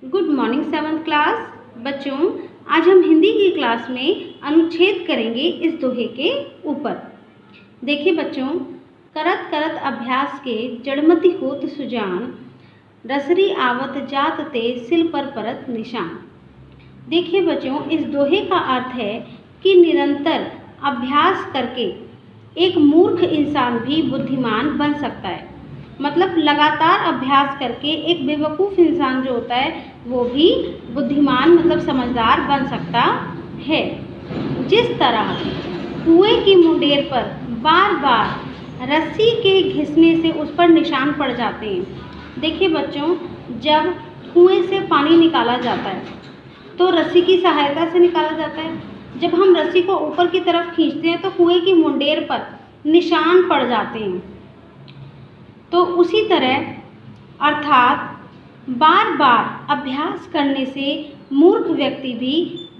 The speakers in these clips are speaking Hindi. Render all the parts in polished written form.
गुड मॉर्निंग 7th क्लास बच्चों। आज हम हिंदी की क्लास में अनुच्छेद करेंगे इस दोहे के ऊपर। देखिए बच्चों, करत करत अभ्यास के जड़मति होत सुजान, रसरी आवत जात ते सिल पर परत निशान। देखिए बच्चों, इस दोहे का अर्थ है कि निरंतर अभ्यास करके एक मूर्ख इंसान भी बुद्धिमान बन सकता है। मतलब लगातार अभ्यास करके एक बेवकूफ़ इंसान जो होता है वो भी बुद्धिमान मतलब समझदार बन सकता है। जिस तरह कुएं की मुंडेर पर बार बार रस्सी के घिसने से उस पर निशान पड़ जाते हैं। देखिए बच्चों, जब कुएं से पानी निकाला जाता है तो रस्सी की सहायता से निकाला जाता है। जब हम रस्सी को ऊपर की तरफ खींचते हैं तो कुएं की मुंडेर पर निशान पड़ जाते हैं। तो उसी तरह अर्थात बार बार अभ्यास करने से मूर्ख व्यक्ति भी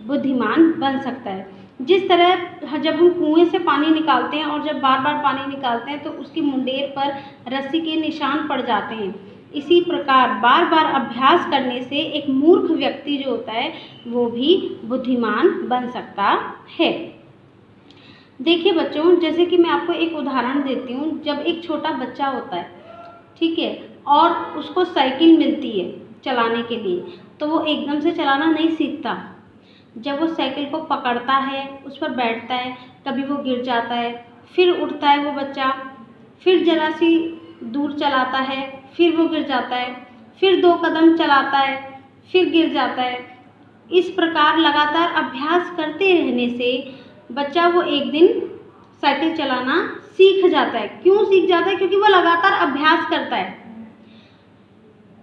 बुद्धिमान बन सकता है। जिस तरह जब हम कुएं से पानी निकालते हैं और जब बार बार पानी निकालते हैं तो उसकी मुंडेर पर रस्सी के निशान पड़ जाते हैं, इसी प्रकार बार बार अभ्यास करने से एक मूर्ख व्यक्ति जो होता है वो भी बुद्धिमान बन सकता है। देखिए बच्चों, जैसे कि मैं आपको एक उदाहरण देती हूँ। जब एक छोटा बच्चा होता है, ठीक है, और उसको साइकिल मिलती है चलाने के लिए, तो वो एकदम से चलाना नहीं सीखता। जब वो साइकिल को पकड़ता है, उस पर बैठता है, कभी वो गिर जाता है, फिर उठता है वो बच्चा, फिर जरा सी दूर चलाता है, फिर वो गिर जाता है, फिर 2 कदम चलाता है, फिर गिर जाता है। इस प्रकार लगातार अभ्यास करते रहने से बच्चा वो एक दिन साइकिल चलाना सीख जाता है। क्यों सीख जाता है? क्योंकि वो लगातार अभ्यास करता है।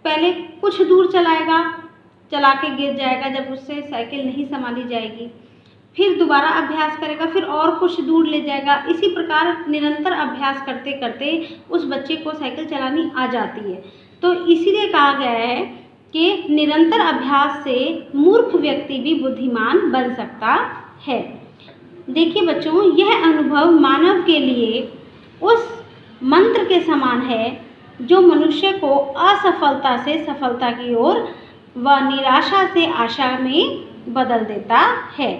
पहले कुछ दूर चलाएगा, चला के गिर जाएगा जब उससे साइकिल नहीं संभाली जाएगी, फिर दोबारा अभ्यास करेगा, फिर और कुछ दूर ले जाएगा। इसी प्रकार निरंतर अभ्यास करते करते उस बच्चे को साइकिल चलानी आ जाती है। तो इसीलिए कहा गया है कि निरंतर अभ्यास से मूर्ख व्यक्ति भी बुद्धिमान बन सकता है। देखिए बच्चों, यह अनुभव मानव के लिए उस मंत्र के समान है जो मनुष्य को असफलता से सफलता की ओर व निराशा से आशा में बदल देता है।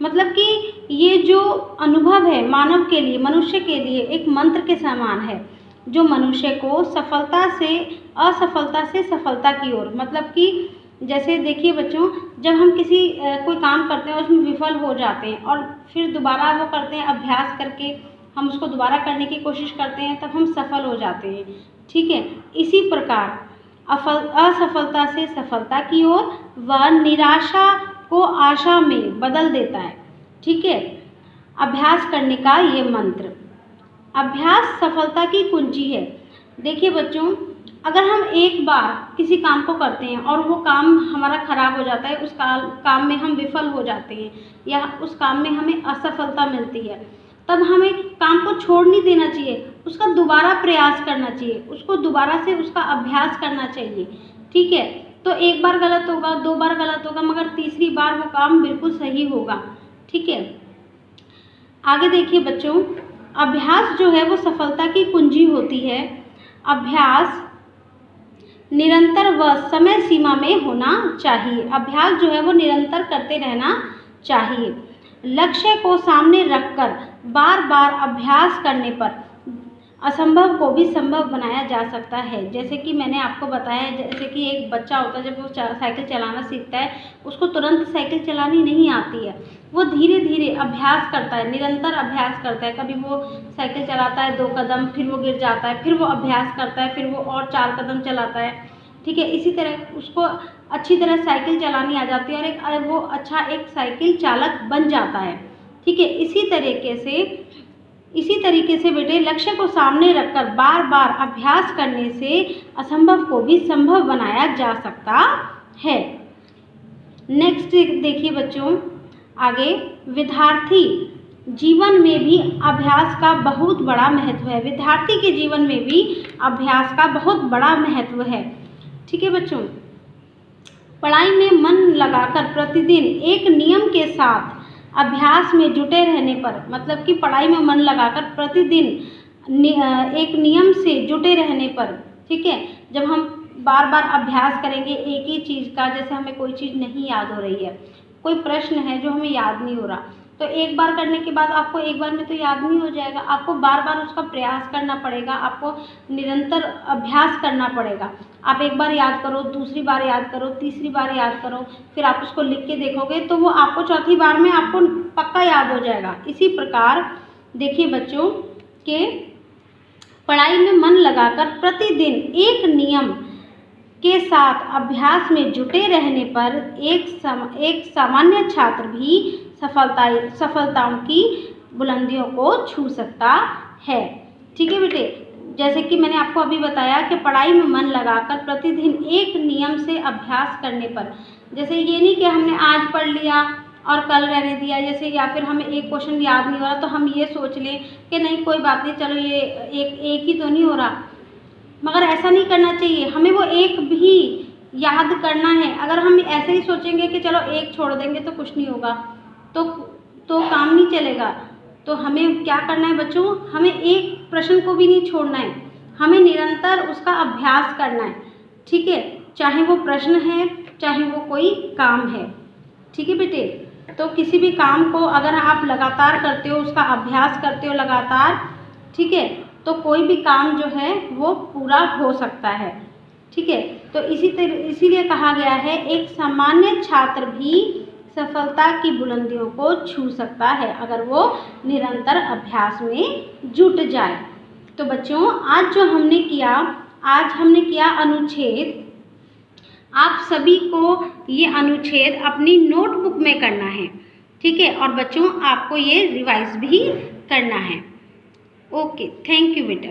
मतलब कि ये जो अनुभव है मानव के लिए, मनुष्य के लिए एक मंत्र के समान है जो मनुष्य को सफलता से असफलता से सफलता की ओर, मतलब कि जैसे देखिए बच्चों, जब हम कोई काम करते हैं उसमें विफल हो जाते हैं और फिर दोबारा वो करते हैं, अभ्यास करके हम उसको दोबारा करने की कोशिश करते हैं, तब हम सफल हो जाते हैं। ठीक है, इसी प्रकार असफलता से सफलता की ओर व निराशा को आशा में बदल देता है। ठीक है, अभ्यास करने का ये मंत्र। अभ्यास सफलता की कुंजी है। देखिए बच्चों, अगर हम एक बार किसी काम को करते हैं और वो काम हमारा खराब हो जाता है, उस काम में हम विफल हो जाते हैं या उस काम में हमें असफलता मिलती है, तब हमें काम को छोड़ नहीं देना चाहिए, उसका दोबारा प्रयास करना चाहिए, उसको दोबारा से उसका अभ्यास करना चाहिए। ठीक है, तो एक बार गलत होगा, 2 बार गलत होगा, मगर तीसरी बार वो काम बिल्कुल सही होगा। ठीक है, आगे देखिए बच्चों, अभ्यास जो है वो सफलता की कुंजी होती है। अभ्यास निरंतर व समय सीमा में होना चाहिए। अभ्यास जो है वो निरंतर करते रहना चाहिए। लक्ष्य को सामने रखकर बार बार अभ्यास करने पर असंभव को भी संभव बनाया जा सकता है। जैसे कि मैंने आपको बताया, जैसे कि एक बच्चा होता है, जब वो साइकिल चलाना सीखता है, उसको तुरंत साइकिल चलानी नहीं आती है, वो धीरे धीरे अभ्यास करता है, निरंतर अभ्यास करता है। कभी वो साइकिल चलाता है 2 कदम, फिर वो गिर जाता है, फिर वो अभ्यास करता है, फिर वो और 4 कदम चलाता है। ठीक है, इसी तरह उसको अच्छी तरह साइकिल चलानी आ जाती है और वो अच्छा एक साइकिल चालक बन जाता है। ठीक है, इसी तरीके से बेटे, लक्ष्य को सामने रखकर बार बार अभ्यास करने से असंभव को भी संभव बनाया जा सकता है। नेक्स्ट देखिए बच्चों, आगे विद्यार्थी जीवन में भी अभ्यास का बहुत बड़ा महत्व है। विद्यार्थी के जीवन में भी अभ्यास का बहुत बड़ा महत्व है। ठीक है बच्चों, पढ़ाई में मन लगाकर प्रतिदिन एक नियम के साथ अभ्यास में जुटे रहने पर, मतलब कि पढ़ाई में मन लगाकर प्रतिदिन एक नियम से जुटे रहने पर, ठीक है, जब हम बार बार अभ्यास करेंगे एक ही चीज़ का, जैसे हमें कोई चीज़ नहीं याद हो रही है, कोई प्रश्न है जो हमें याद नहीं हो रहा, तो एक बार करने के बाद आपको एक बार में तो याद नहीं हो जाएगा, आपको बार बार उसका प्रयास करना पड़ेगा, आपको निरंतर अभ्यास करना पड़ेगा। आप एक बार याद करो, दूसरी बार याद करो, तीसरी बार याद करो, फिर आप उसको लिख के देखोगे तो वो आपको चौथी बार में आपको पक्का याद हो जाएगा। इसी प्रकार देखिए बच्चों के पढ़ाई में मन लगाकर प्रतिदिन एक नियम के साथ अभ्यास में जुटे रहने पर एक सामान्य छात्र भी सफलताओं की बुलंदियों को छू सकता है। ठीक है बेटे, जैसे कि मैंने आपको अभी बताया कि पढ़ाई में मन लगाकर प्रतिदिन एक नियम से अभ्यास करने पर, जैसे ये नहीं कि हमने आज पढ़ लिया और कल रहने दिया, जैसे या फिर हमें एक क्वेश्चन याद नहीं हो रहा तो हम ये सोच लें कि नहीं कोई बात नहीं, चलो ये एक ही तो नहीं हो रहा, मगर ऐसा नहीं करना चाहिए। हमें वो एक भी याद करना है। अगर हम ऐसे ही सोचेंगे कि चलो एक छोड़ देंगे तो कुछ नहीं होगा, तो काम नहीं चलेगा। तो हमें क्या करना है बच्चों, हमें एक प्रश्न को भी नहीं छोड़ना है, हमें निरंतर उसका अभ्यास करना है। ठीक है, चाहे वो प्रश्न है चाहे वो कोई काम है। ठीक है बेटे, तो किसी भी काम को अगर आप लगातार करते हो, उसका अभ्यास करते हो लगातार, ठीक है, तो कोई भी काम जो है वो पूरा हो सकता है। ठीक है, तो इसीलिए कहा गया है एक सामान्य छात्र भी सफलता की बुलंदियों को छू सकता है अगर वो निरंतर अभ्यास में जुट जाए। तो बच्चों आज हमने किया अनुच्छेद। आप सभी को ये अनुच्छेद अपनी नोटबुक में करना है। ठीक है, और बच्चों आपको ये रिवाइज भी करना है। ओके, थैंक यू बेटा।